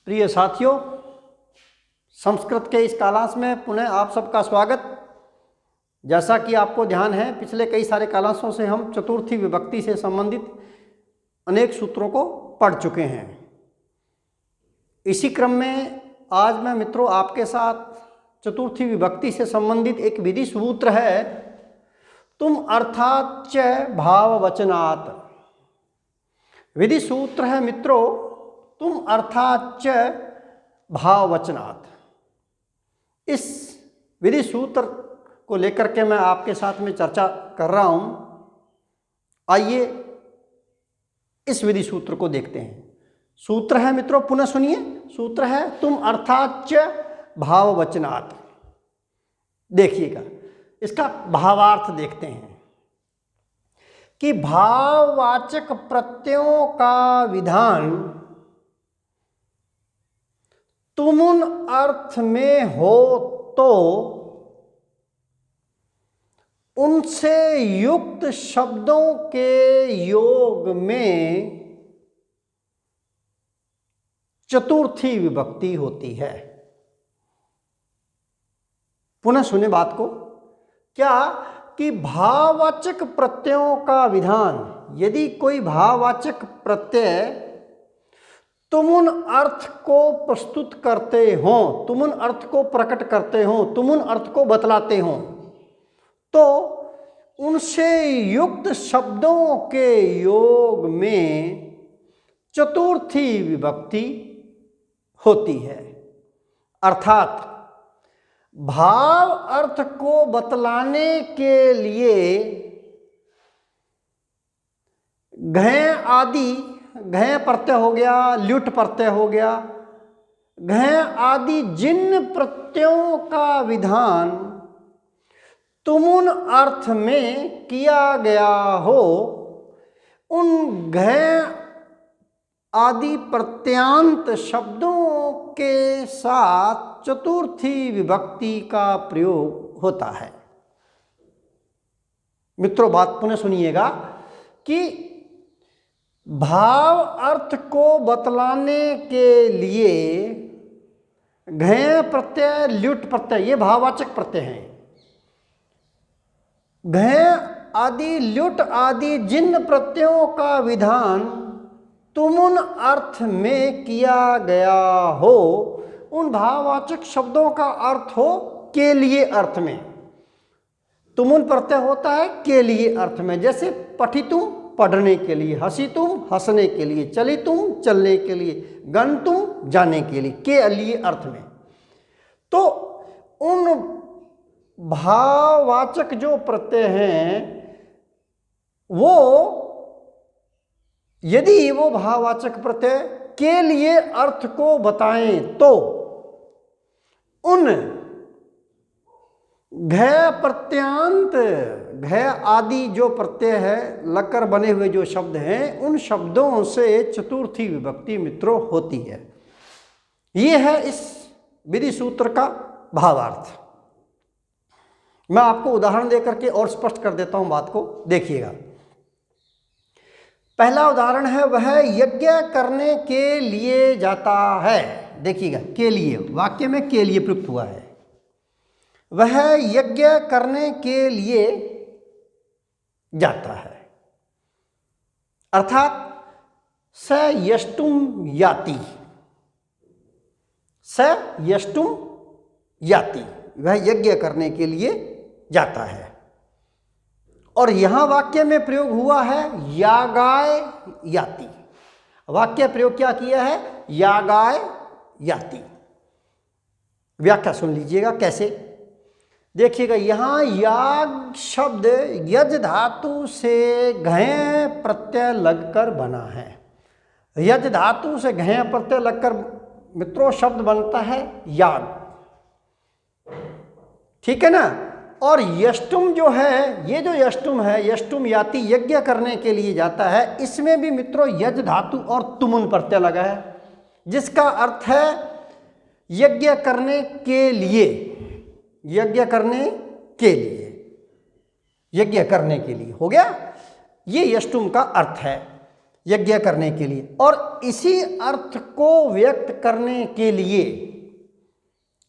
प्रिय साथियों, संस्कृत के इस कालांश में पुनः आप सबका स्वागत। जैसा कि आपको ध्यान है, पिछले कई सारे कालांशों से हम चतुर्थी विभक्ति से संबंधित अनेक सूत्रों को पढ़ चुके हैं। इसी क्रम में आज मैं मित्रों आपके साथ चतुर्थी विभक्ति से संबंधित एक विधि सूत्र है, तुम अर्थात च भाववचनात्। विधि सूत्र है मित्रों, तुम अर्थात च भाववचनात्। इस विधि सूत्र को लेकर के मैं आपके साथ में चर्चा कर रहा हूं। आइए इस विधि सूत्र को देखते हैं। सूत्र है मित्रों, पुनः सुनिए, सूत्र है तुम अर्थात च भाववचनात्। देखिएगा, इसका भावार्थ देखते हैं कि भाववाचक प्रत्ययों का विधान तुमुन अर्थ में हो तो उनसे युक्त शब्दों के योग में चतुर्थी विभक्ति होती है। पुनः सुने बात को, क्या कि भाववाचक प्रत्ययों का विधान, यदि कोई भाववाचक प्रत्यय तुमुन अर्थ को प्रस्तुत करते हों, तुमुन अर्थ को प्रकट करते हों, तुमुन अर्थ को बतलाते हों, तो उनसे युक्त शब्दों के योग में चतुर्थी विभक्ति होती है। अर्थात भाव अर्थ को बतलाने के लिए घय आदि, घय प्रत्यय हो गया, ल्युट प्रत्यय हो गया, घय आदि जिन प्रत्ययों का विधान तुमुन अर्थ में किया गया हो, उन घय आदि प्रत्यांत शब्दों के साथ चतुर्थी विभक्ति का प्रयोग होता है। मित्रों, बात पुनः सुनिएगा कि भाव अर्थ को बतलाने के लिए घय प्रत्यय, ल्युट प्रत्यय, ये भाववाचक प्रत्यय हैं। घय आदि, ल्युट आदि जिन प्रत्ययों का विधान तुमुन अर्थ में किया गया हो, उन भाववाचक शब्दों का अर्थ हो के लिए अर्थ में। तुमुन प्रत्यय होता है के लिए अर्थ में, जैसे पठितुम पढ़ने के लिए, हसितुम हंसने के लिए, चलितुम चलने के लिए, गन्तुम जाने के लिए, के लिए अर्थ में। तो उन भाववाचक जो प्रत्यय हैं, वो यदि वो भाववाचक प्रत्यय के लिए अर्थ को बताएं तो उन घय प्रत्यांत, घय आदि जो प्रत्यय है, लकर बने हुए जो शब्द हैं, उन शब्दों से चतुर्थी विभक्ति मित्रों होती है। ये है इस विधि सूत्र का भावार्थ। मैं आपको उदाहरण देकर के और स्पष्ट कर देता हूं बात को, देखिएगा। पहला उदाहरण है, वह यज्ञ करने के लिए जाता है। देखिएगा, के लिए, वाक्य में के लिए प्रयुक्त हुआ है। वह यज्ञ करने के लिए जाता है, अर्थात स यष्टुम याति, स यष्टुम याति, वह यज्ञ करने के लिए जाता है। और यहां वाक्य में प्रयोग हुआ है यागाय याति। वाक्य प्रयोग क्या किया है? यागाय याति। व्याख्या सुन लीजिएगा कैसे। देखिएगा, यहां याग शब्द यज धातु से घय प्रत्यय लगकर बना है। यज धातु से घय प्रत्यय लगकर मित्रों शब्द बनता है याग, ठीक है ना। और यष्टुम जो है, ये जो यष्टुम है, यष्टुम याति, यज्ञ करने के लिए जाता है, इसमें भी मित्रों यज धातु और तुमुन प्रत्यय लगा है, जिसका अर्थ है यज्ञ करने के लिए, यज्ञ करने के लिए, यज्ञ करने के लिए हो गया। ये यष्टुम का अर्थ है। यज्ञ करने के लिए। और इसी अर्थ को व्यक्त करने के लिए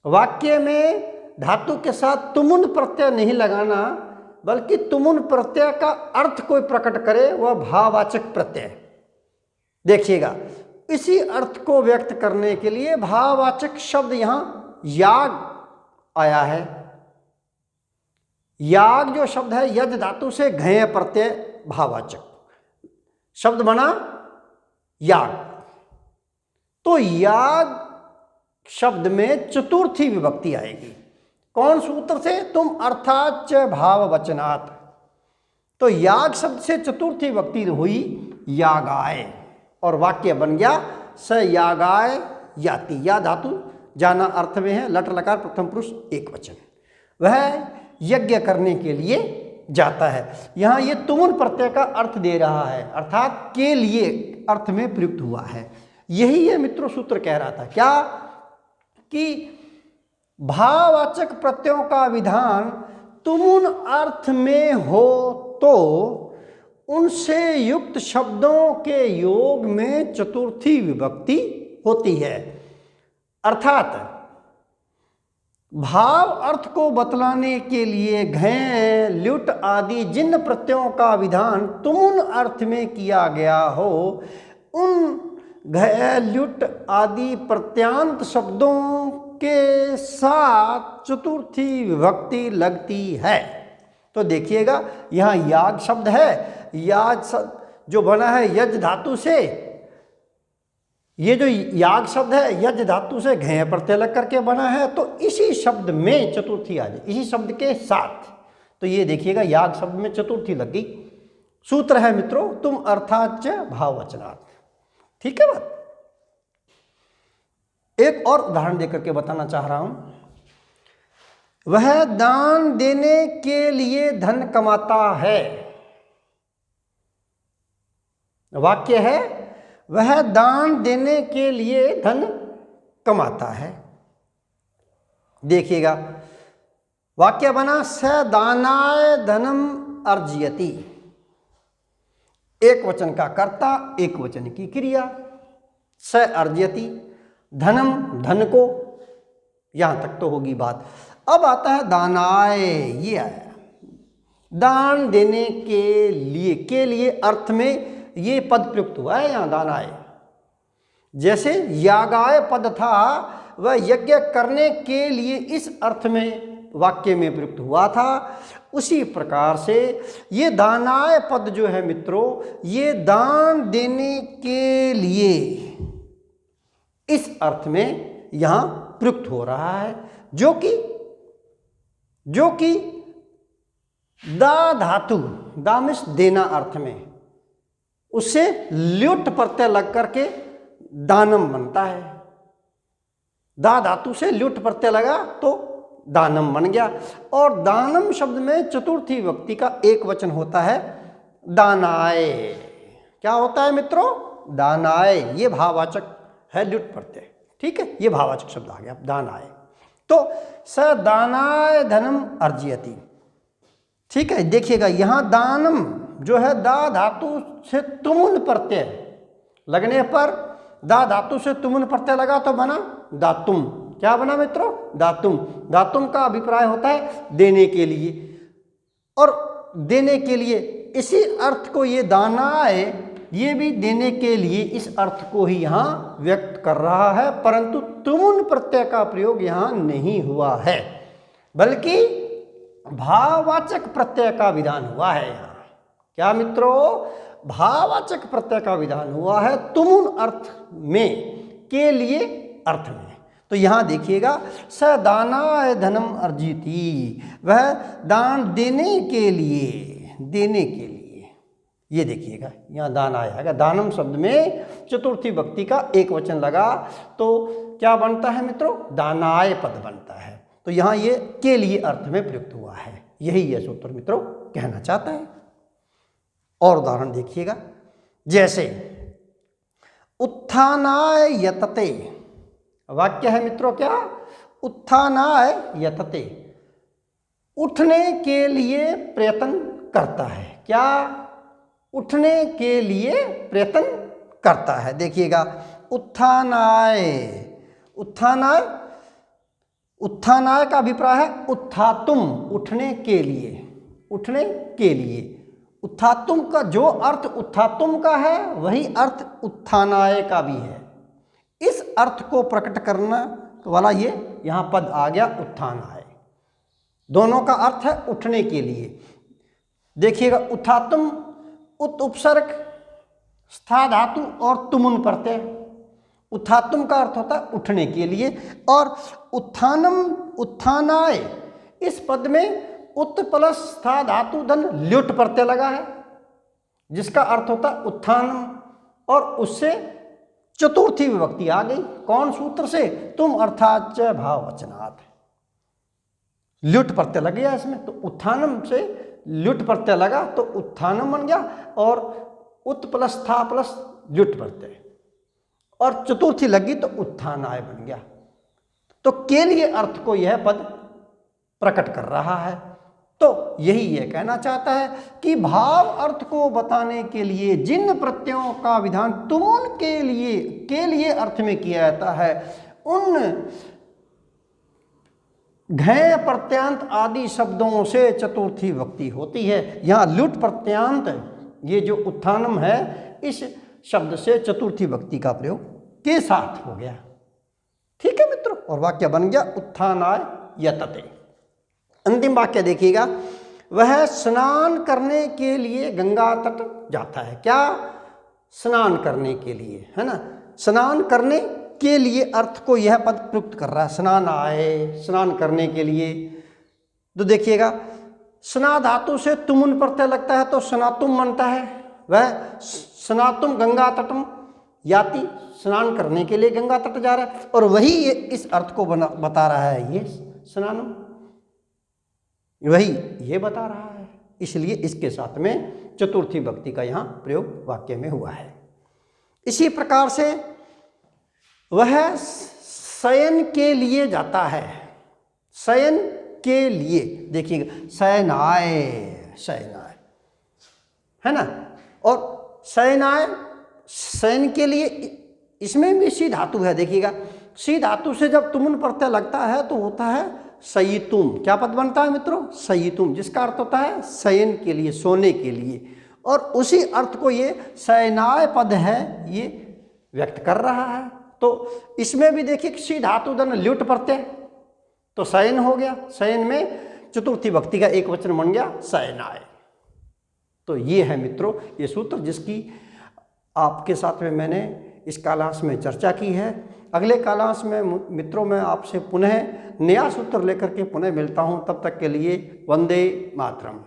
वाक्य में धातु के साथ तुमुन प्रत्यय नहीं लगाना, बल्कि तुमुन प्रत्यय का अर्थ कोई प्रकट करे, वह भाववाचक प्रत्यय। देखिएगा, इसी अर्थ को व्यक्त करने के लिए भाववाचक शब्द यहां याग आया है। याग जो शब्द है यज धातु से घय प्रत्यय भाववाचक शब्द बना याग। तो याग शब्द में चतुर्थी विभक्ति आएगी। कौन सूत्र से? तुम अर्थात च भाववचनात्। तो याग शब्द से चतुर्थी विभक्ति हुई यागाय, और वाक्य बन गया स यागाय याति। या धातु जाना अर्थ में है, लट लकार प्रथम पुरुष एक वचन, वह यज्ञ करने के लिए जाता है। यहां ये तुमुन प्रत्यय का अर्थ दे रहा है, अर्थात के लिए अर्थ में प्रयुक्त हुआ है। यही ये मित्रों सूत्र कह रहा था, क्या कि भाववाचक प्रत्ययों का विधान तुमुन अर्थ में हो तो उनसे युक्त शब्दों के योग में चतुर्थी विभक्ति होती है। अर्थात भाव अर्थ को बतलाने के लिए घय ल्युट आदि जिन प्रत्ययों का विधान तुमुन अर्थ में किया गया हो, उन घय ल्युट आदि प्रत्यांत शब्दों के साथ चतुर्थी विभक्ति लगती है। तो देखिएगा, यहाँ याग शब्द है, याग शब्द जो बना है यज धातु से, ये जो याग शब्द है यज धातु से घय प्रत्यय लग करके बना है, तो इसी शब्द में चतुर्थी आ जाए, इसी शब्द के साथ। तो ये देखिएगा, याग शब्द में चतुर्थी लग गई। सूत्र है मित्रों, तुम अर्थात च भाववचनात्। ठीक है बात। एक और उदाहरण देकर के बताना चाह रहा हूं। वह दान देने के लिए धन कमाता है। वाक्य है वह दान देने के लिए धन कमाता है। देखिएगा, वाक्य बना स दानाय धनम अर्जयति। एक वचन का कर्ता, एक वचन की क्रिया। स अर्जयति, धनम धन को, यहां तक तो होगी बात। अब आता है दानाय, ये आया दान देने के लिए अर्थ में ये पद प्रयुक्त हुआ है यहां दानाय। जैसे यागाय पद था वह यज्ञ करने के लिए इस अर्थ में वाक्य में प्रयुक्त हुआ था, उसी प्रकार से ये दानाय पद जो है मित्रों, ये दान देने के लिए इस अर्थ में यहां प्रयुक्त हो रहा है, जो कि दा धातु, दामिश देना अर्थ में, उससे ल्युट प्रत्यय लग करके दानम बनता है। दा धातु से ल्युट प्रत्यय लगा तो दानम बन गया। और दानम शब्द में चतुर्थी विभक्ति का एक वचन होता है दानाय। क्या होता है मित्रों? दानाय। ये भाववाचक है ल्युट प्रत्यय। ठीक है, ये भाववाचक शब्द आ गया दानाय। तो स दानाय धनम अर्जयति। ठीक है, देखिएगा यहां दानम जो है दा धातु से तुमुन प्रत्यय लगने पर, दा धातु से तुमुन प्रत्यय लगा तो बना दातुम। क्या बना मित्रों? दातुम। दातुम का अभिप्राय होता है देने के लिए, और देने के लिए इसी अर्थ को ये दानाय, ये भी देने के लिए इस अर्थ को ही यहां व्यक्त कर रहा है, परंतु तुमुन प्रत्यय का प्रयोग यहां नहीं हुआ है, बल्कि भाववाचक प्रत्यय का विधान हुआ है यहां। क्या मित्रों? भाववाचक प्रत्यय का विधान हुआ है तुमुन अर्थ में, के लिए अर्थ में। तो यहां देखिएगा स दानाय धनम अर्जिति, वह दान देने के लिए, देने के लिए। ये देखिएगा यहां दान आया, दानम शब्द में चतुर्थी विभक्ति का एक वचन लगा तो क्या बनता है मित्रों? दानाय पद बनता है। तो यहां ये के लिए अर्थ में प्रयुक्त हुआ है। यही यह सूत्र मित्रों कहना चाहता है। और उदाहरण देखिएगा, जैसे उत्थानाय यतते। वाक्य है मित्रों क्या? उत्थानाय यतते, उठने के लिए प्रयत्न करता है। क्या? उठने के लिए प्रयत्न करता है। देखिएगा, उत्थानाय, उत्थानाय, उत्थानाय का अभिप्राय है उत्थातुम, उठने के लिए, उठने के लिए। उत्थातुम का जो अर्थ उत्थातुम का है वही अर्थ उत्थानाय का भी है। इस अर्थ को प्रकट करना वाला ये यहाँ पद आ गया उत्थानाय। दोनों का अर्थ है उठने के लिए। देखिएगा, उत्थातुम, उत उपसर्ग, स्था धातु और तुमुन प्रत्यय। उत्थातुम का अर्थ होता है उठने के लिए, और उत्थानम, उत्थानाय, इस पद में उत प्लस स्था धातु धन ल्युट प्रत्यय लगा है, जिसका अर्थ होता है उत्थानम, और उससे चतुर्थी विभक्ति आ गई। कौन सूत्र से? तुम अर्थाच भाववचनात्, ल्युट प्रत्यय लग गया इसमें, तो उत्थानम से ल्युट प्रत्यय लगा तो उत्थानम बन गया, और उत प्लस था प्लस ल्युट प्रत्यय, और चतुर्थी लगी तो उत्थानाय बन गया। तो के लिए अर्थ को यह पद प्रकट कर रहा है। तो यही ये कहना चाहता है कि भाव अर्थ को बताने के लिए जिन प्रत्ययों का विधान तुमुन के लिए अर्थ में किया जाता है, उन घय प्रत्यांत आदि शब्दों से चतुर्थी विभक्ति होती है। यहाँ लुट प्रत्यांत, ये जो उत्थानम है, इस शब्द से चतुर्थी विभक्ति का प्रयोग के साथ हो गया। ठीक है मित्रों, और वाक्य बन गया उत्थानाय यतते। अंतिम वाक्य देखिएगा, वह स्नान करने के लिए गंगा तट जाता है। क्या? स्नान करने के लिए, है ना। स्नान करने के लिए अर्थ को यह पद प्रयुक्त कर रहा है, स्नान आए, स्नान करने के लिए। तो देखिएगा, स्ना धातु से तुमुन प्रत्यय लगता है तो स्नातुम बनता है। वह स्नातुम गंगा तटम याति, स्नान करने के लिए गंगा तट जा रहा है, और वही ये इस अर्थ को बता रहा है, ये स्नानम, वही ये बता रहा है। इसलिए इसके साथ में चतुर्थी विभक्ति का यहाँ प्रयोग वाक्य में हुआ है। इसी प्रकार से वह शयन के लिए जाता है, शयन के लिए। देखिएगा, शयनाय, शयनाय, है ना। और शयनाय, शयन के लिए, इसमें भी सी धातु है। देखिएगा, सी धातु से जब तुमुन प्रत्यय लगता है तो होता है शयितुम। क्या पद बनता है मित्रों? शयितुम, जिसका अर्थ होता है शयन के लिए, सोने के लिए। और उसी अर्थ को ये शयनाय पद है, ये व्यक्त कर रहा है। तो इसमें भी देखिए, सी धातु धन ल्युट प्रत्यय, तो शयन हो गया। शयन में चतुर्थी विभक्ति का एक वचन बन गया शयनाय। तो ये है मित्रों ये सूत्र, जिसकी आपके साथ में मैंने इस कालांश में चर्चा की है। अगले कालांश में मित्रों मैं आपसे पुनः नया सूत्र लेकर के पुनः मिलता हूँ। तब तक के लिए वंदे मातरम।